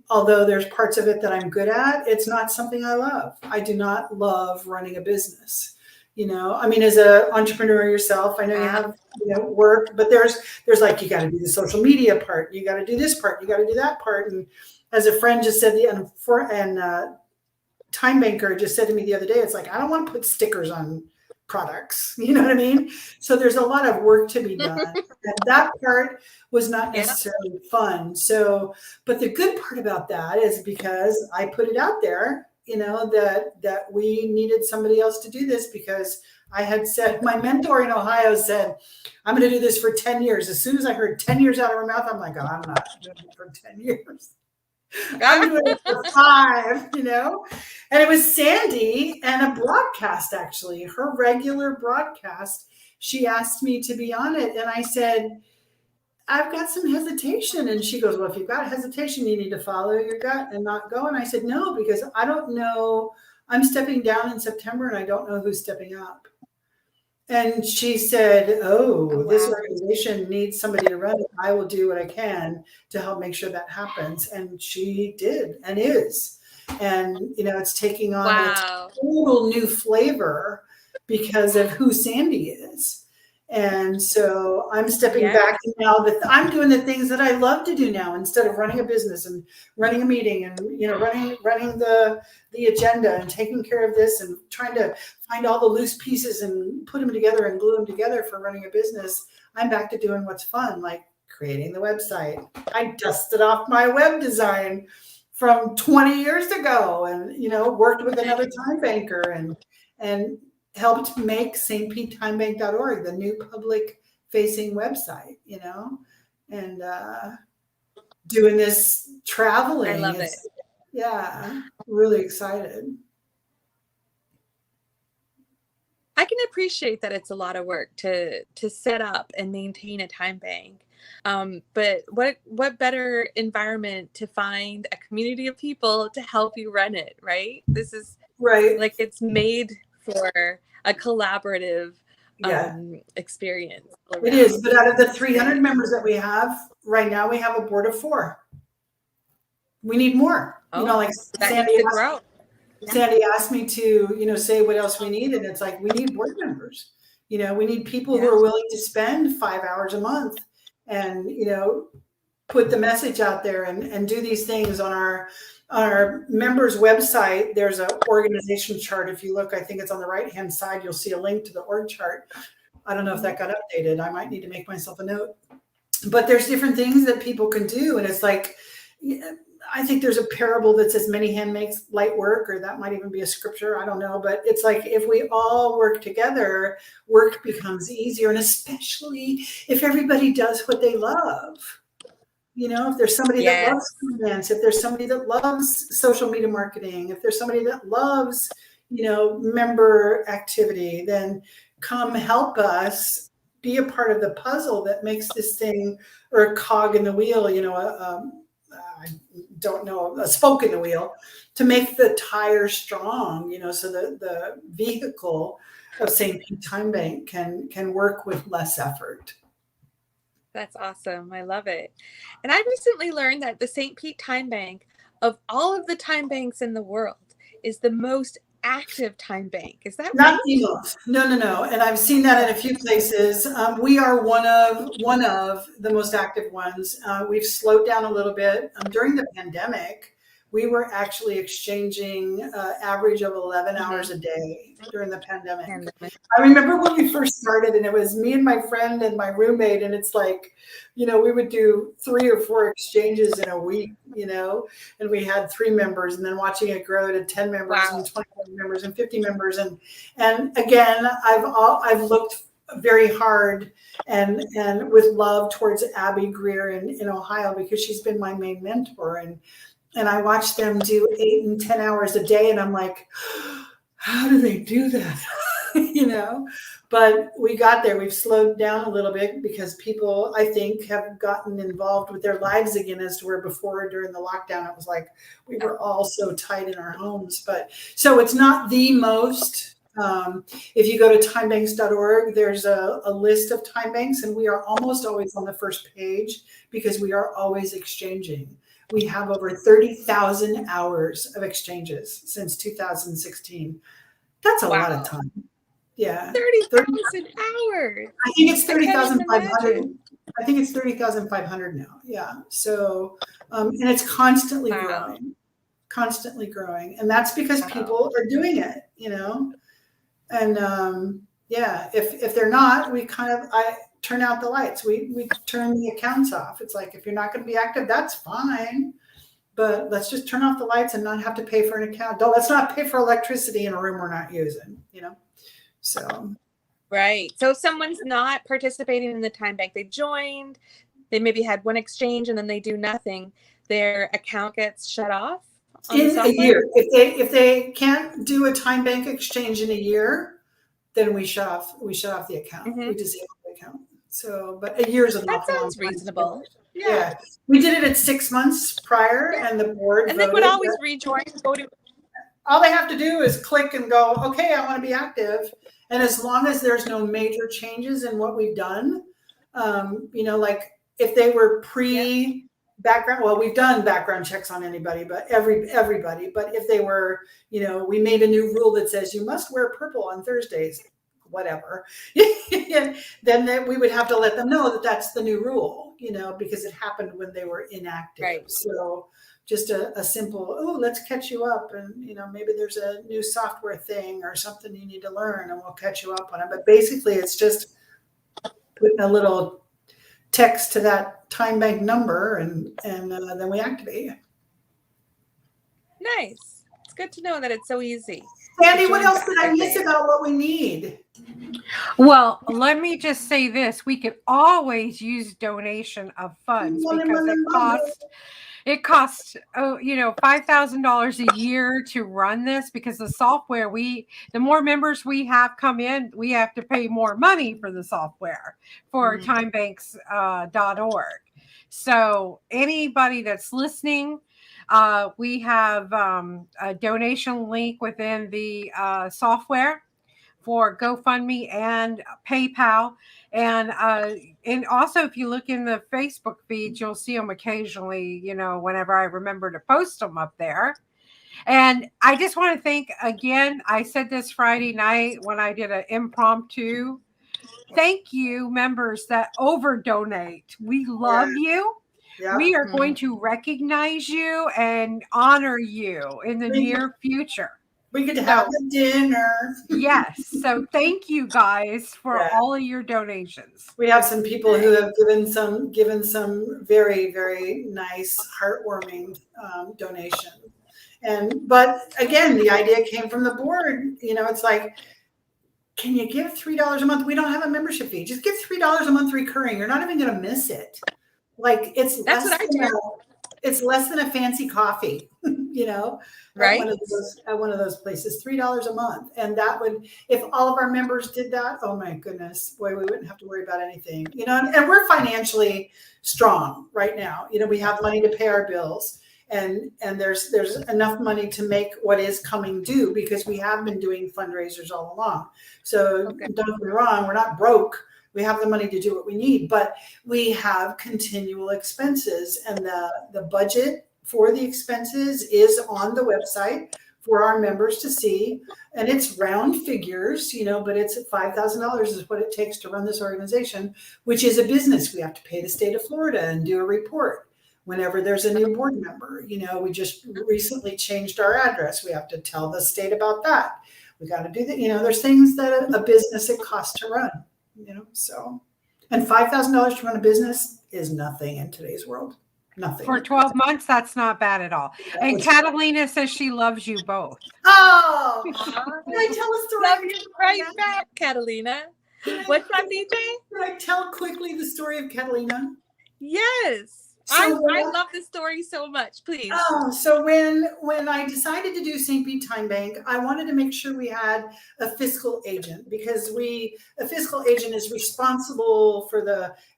although there's parts of it that I'm good at, it's not something I love. I do not love running a business. As an entrepreneur yourself, I know you have, work, but there's like, you got to do the social media part. You got to do this part. You got to do that part. And as a friend just said, time banker just said to me the other day, it's like, I don't want to put stickers on products. You know what I mean? So there's a lot of work to be done. And that part was not necessarily fun. So, but the good part about that is, because I put it out there, that we needed somebody else to do this, because I had said, my mentor in Ohio said, I'm going to do this for 10 years. As soon as I heard 10 years out of her mouth, I'm like, oh, I'm not doing it for 10 years. I'm doing it for 5, And it was Sandy and a broadcast, actually, her regular broadcast. She asked me to be on it. And I said, I've got some hesitation. And she goes, well, if you've got hesitation, you need to follow your gut and not go. And I said, no, because I don't know. I'm stepping down in September and I don't know who's stepping up. And she said, oh, this organization needs somebody to run it. I will do what I can to help make sure that happens. And she did and is. And, it's taking on a total new flavor because of who Sandy is. And so I'm stepping back now that I'm doing the things that I love to do now, instead of running a business and running a meeting and, running the agenda and taking care of this and trying to find all the loose pieces and put them together and glue them together for running a business. I'm back to doing what's fun, like creating the website. I dusted off my web design from 20 years ago and, worked with another time banker and helped make sttimebank.org, the new public facing website, and doing this traveling. I love it. Yeah, really excited. I can appreciate that it's a lot of work to set up and maintain a time bank. But what better environment to find a community of people to help you run it, right? This is right. Like it's made for a collaborative experience. It is, but out of the 300 members that we have right now, we have a board of 4. We need more. Sandy asked me to, say what else we need, and it's like we need board members. We need people who are willing to spend 5 hours a month and put the message out there and do these things on our members website. There's an organization chart. If you look, I think it's on the right-hand side, you'll see a link to the org chart. I don't know if that got updated. I might need to make myself a note, but there's different things that people can do. And it's like, I think there's a parable that says many hand makes light work, or that might even be a scripture. I don't know, but it's like, if we all work together, work becomes easier. And especially if everybody does what they love. If there's somebody that loves finance, if there's somebody that loves social media marketing, if there's somebody that loves, member activity, then come help us be a part of the puzzle that makes this thing, or a cog in the wheel, I don't know, a spoke in the wheel, to make the tire strong, so that the vehicle of St. Pete Time Bank can work with less effort. That's awesome. I love it. And I recently learned that the St. Pete Time Bank, of all of the time banks in the world, is the most active time bank. Is that not right? The most? No. And I've seen that in a few places. We are one of the most active ones. We've slowed down a little bit. During the pandemic, we were actually exchanging average of 11 hours a day during the pandemic. I remember when we first started, and it was me and my friend and my roommate, and it's like, we would do 3 or 4 exchanges in a week, and we had 3 members, and then watching it grow to 10 members and 20 members and 50 members. And again, I've looked very hard and with love towards Abby Greer in Ohio, because she's been my main mentor. And I watch them do 8 and 10 hours a day. And I'm like, how do they do that? But we got there. We've slowed down a little bit because people, I think, have gotten involved with their lives again, as to where before, during the lockdown, it was like we were all so tight in our homes. But so it's not the most. If you go to timebanks.org, there's a list of time banks, and we are almost always on the first page because we are always exchanging. We have over 30,000 hours of exchanges since 2016. That's a lot of time. Yeah. 30,000 hours. I think it's 30,500. I think it's 30,500 now. Yeah. So, and it's constantly growing. And that's because people are doing it, and if they're not, I turn out the lights. We turn the accounts off. It's like, if you're not going to be active, that's fine. but let's just turn off the lights and not have to pay for an account. Let's not pay for electricity in a room we're not using, So. Right. So if someone's not participating in the time bank, they joined, they maybe had one exchange and then they do nothing, their account gets shut off In a year. If they can't do a time bank exchange in a year, then we shut off the account. Mm-hmm. We disable the account. So, but a year is an that awful long sounds time. reasonable. Yeah. We did it at 6 months prior, and the board and they voted would always rejoin. All they have to do is click and go, okay, I want to be active. And as long as there's no major changes in what we've done, like if they were background, well, we've done background checks on anybody, but everybody. But if they were, we made a new rule that says you must wear purple on Thursdays, whatever, then we would have to let them know that that's the new rule, because it happened when they were inactive. Right. So just a simple, let's catch you up. And, maybe there's a new software thing or something you need to learn and we'll catch you up on it. But basically it's just putting a little text to that time bank number and then we activate. Nice. It's good to know that it's so easy. Sandy, what else did I miss about what we need? Well, let me just say this. We could always use donation of funds because it costs $5,000 a year to run this, because the software the more members we have come in, we have to pay more money for the software for timebanks.org. So anybody that's listening, we have a donation link within the software for GoFundMe and PayPal. And also, if you look in the Facebook feeds, you'll see them occasionally, whenever I remember to post them up there. And I just want to thank again, I said this Friday night when I did an impromptu. Thank you, members that over donate. We love you. Yeah. We are going to recognize you and honor you in the near future. We could have a dinner. Yes. So thank you guys for all of your donations. We have some people who have given some very, very nice, heartwarming donations. But again, the idea came from the board. It's like, can you give $3 a month? We don't have a membership fee. Just give $3 a month recurring. You're not even going to miss it. Like it's less than a fancy coffee, right? At one of those places, $3 a month. And that would, if all of our members did that, oh my goodness, boy, we wouldn't have to worry about anything, and we're financially strong right now. We have money to pay our bills and there's enough money to make what is coming due because we have been doing fundraisers all along. So don't get me wrong, we're not broke. We have the money to do what we need, but we have continual expenses, and the budget for the expenses is on the website for our members to see. And it's round figures, but it's $5,000 is what it takes to run this organization, which is a business. We have to pay the state of Florida and do a report whenever there's a new board member. We just recently changed our address. We have to tell the state about that. We got to do that. There's things that a business it costs to run. So, and $5,000 to run a business is nothing in today's world. Nothing. For 12 months, that's not bad at all. And Catalina says she loves you both. Oh, can I tell a story? Love you right back, Catalina. What's that, BJ? Can I tell quickly the story of Catalina? Yes. I love this story so much. Please. So when I decided to do St. Pete Time Bank, I wanted to make sure we had a fiscal agent, because a fiscal agent is responsible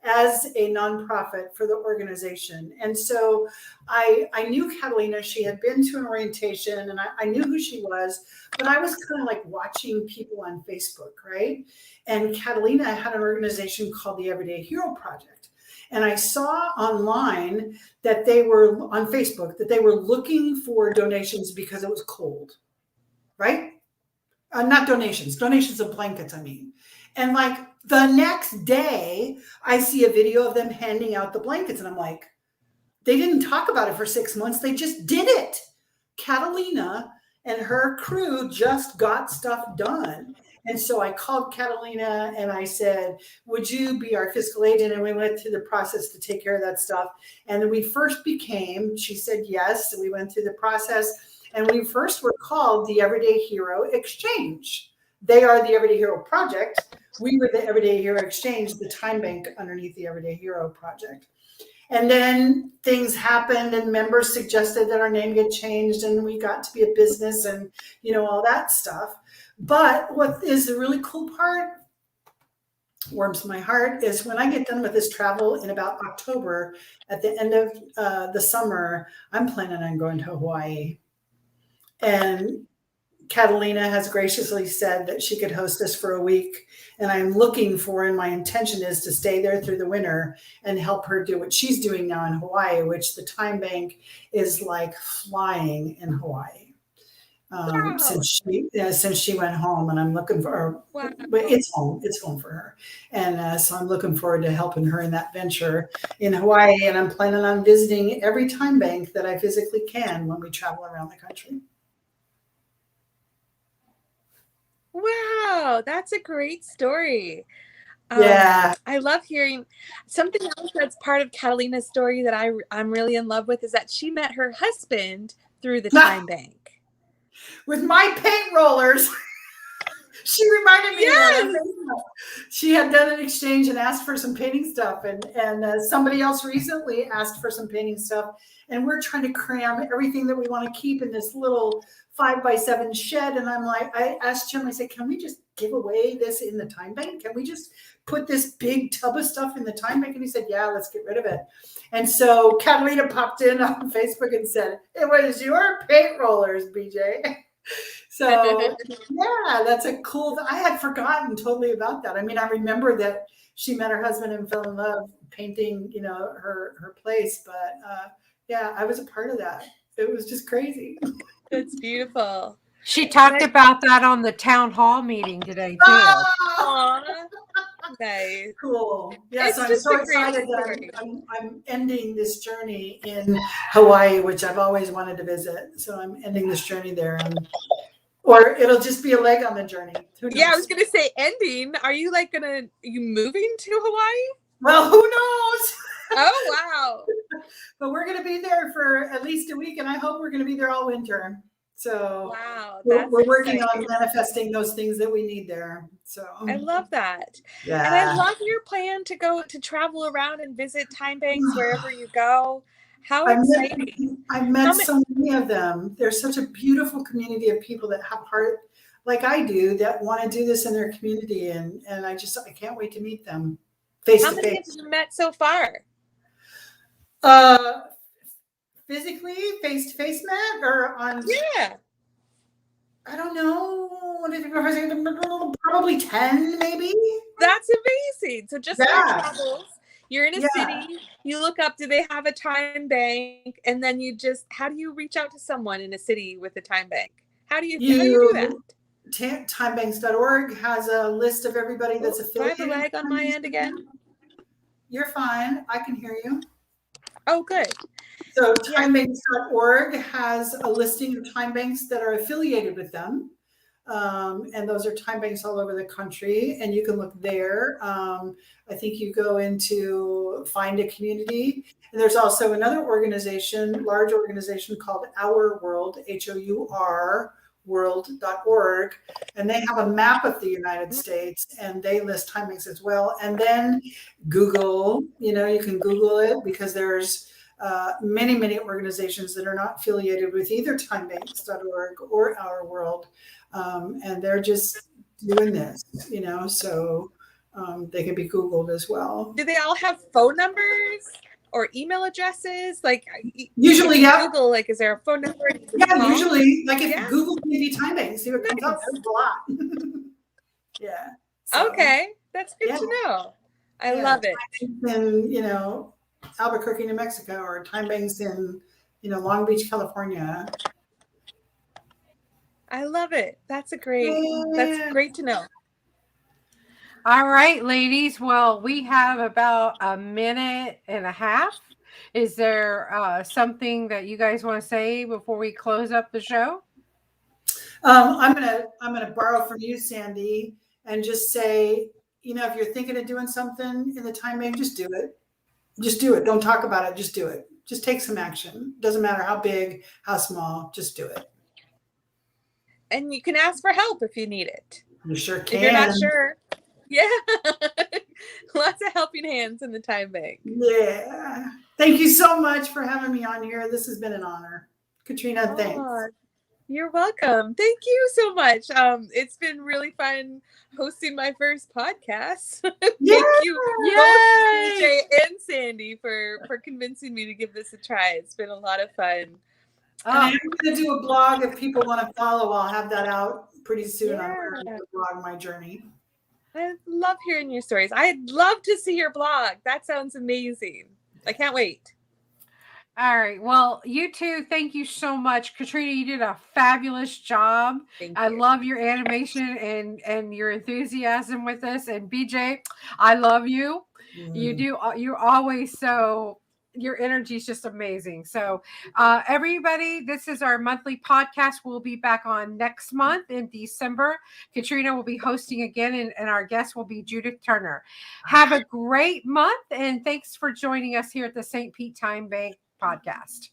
as a nonprofit for the organization. And so I knew Catalina. She had been to an orientation and I knew who she was, but I was kind of like watching people on Facebook, right? And Catalina had an organization called the Everyday Hero Project. And I saw online that they were on Facebook, that they were looking for donations because it was cold, right? Not donations of blankets, I mean. And like the next day, I see a video of them handing out the blankets. And I'm like, they didn't talk about it for 6 months. They just did it. Catalina and her crew just got stuff done. And so I called Catalina and I said, would you be our fiscal agent? And we went through the process to take care of that stuff. And then we first became, she said yes. And we went through the process. And we first were called the Everyday Hero Exchange. They are the Everyday Hero Project. We were the Everyday Hero Exchange, the time bank underneath the Everyday Hero Project. And then things happened and members suggested that our name get changed and we got to be a business and, all that stuff. But what is the really cool part, warms my heart, is when I get done with this travel in about October, at the end of the summer, I'm planning on going to Hawaii. And Catalina has graciously said that she could host us for a week. And I'm looking for, and my intention is to stay there through the winter and help her do what she's doing now in Hawaii, which the time bank is like flying in Hawaii. Wow. Since she went home, and I'm looking for her, Wow. but it's home for her. And so I'm looking forward to helping her in that venture in Hawaii. And I'm planning on visiting every time bank that I physically can when we travel around the country. Wow, that's a great story. Yeah. I love hearing something else that's part of Catalina's story that I'm really in love with is that she met her husband through the time bank. With my paint rollers. She reminded me of that. She had done an exchange and asked for some painting stuff. And somebody else recently asked for some painting stuff. And we're trying to cram everything that we want to keep in this little 5x7 shed. And I'm like, I asked Jim, I said, can we just give away this in the time bank? Can we just put this big tub of stuff in the time bank? And he said, yeah, let's get rid of it. And so Catalina popped in on Facebook and said, it was your paint rollers, BJ. So yeah, that's a cool, I had forgotten totally about that. I mean, I remember that she met her husband and fell in love painting, her place. But yeah, I was a part of that. It was just crazy. That's beautiful. She talked about that on the town hall meeting today, too. Aww. Nice. Cool. Yeah, It's so I'm just so a great excited story. that I'm ending this journey in Hawaii, which I've always wanted to visit. So I'm ending this journey there. Or it'll just be a leg on the journey. Who knows? Yeah, I was gonna say ending. Are you you moving to Hawaii? Well, who knows? Oh wow. But we're gonna be there for at least a week, and I hope we're gonna be there all winter. So Wow, we're working on manifesting those things that we need there. So I love that. Yeah. And I love your plan to travel around and visit time banks wherever you go. How exciting. I've met so many of them. There's such a beautiful community of people that have heart like I do that want to do this in their community. And I can't wait to meet them face to face. How many have you met so far? Physically, face to face met or on? Yeah. I don't know. Probably 10, maybe. That's amazing. So just your travels. You're in a city, you look up, do they have a time bank? And then how do you reach out to someone in a city with a time bank? How do you do that? Timebanks.org has a list of everybody that's affiliated. Do I have a lag on my end again? You're fine. I can hear you. Oh, good. So timebanks.org has a listing of time banks that are affiliated with them. And those are time banks all over the country, and you can look there. I think you go into find a community, and there's also another large organization called Our World, HOUR world.org, and they have a map of the United States, and they list time banks as well. And then Google, you can Google it, because there's many organizations that are not affiliated with either timebanks.org or Our World. And they're just doing this, so they can be Googled as well. Do they all have phone numbers or email addresses? Usually, yeah. Google, is there a phone number? Yeah, usually, if Google maybe time bank, see what comes up. There's a lot. Yeah. So, okay, that's good to know. I love it. In Albuquerque, New Mexico, or time banks in Long Beach, California. I love it. That's great to know. All right, ladies. Well, we have about a minute and a half. Is there something that you guys want to say before we close up the show? I'm gonna borrow from you, Sandy, and just say, if you're thinking of doing something in the time bank, just do it. Just do it. Don't talk about it. Just do it. Just take some action. Doesn't matter how big, how small. Just do it. And you can ask for help if you need it. You sure can. If you're not sure. Yeah. Lots of helping hands in the time bank. Yeah. Thank you so much for having me on here. This has been an honor. Katrina, thanks. You're welcome. Thank you so much. It's been really fun hosting my first podcast. Thank you both, BJ and Sandy, for convincing me to give this a try. It's been a lot of fun. I'm going to do a blog. If people want to follow, I'll have that out pretty soon. I'm going to blog my journey. I love hearing your stories. I'd love to see your blog. That sounds amazing. I can't wait. All right. Well, you two, thank you so much. Katrina, you did a fabulous job. I love your animation and your enthusiasm with this. And BJ, I love you. You're always your energy is just amazing. So everybody, this is our monthly podcast. We'll be back on next month in December. Katrina will be hosting again, and our guest will be Judith Turner. Have a great month, and thanks for joining us here at the St. Pete Time Bank Podcast.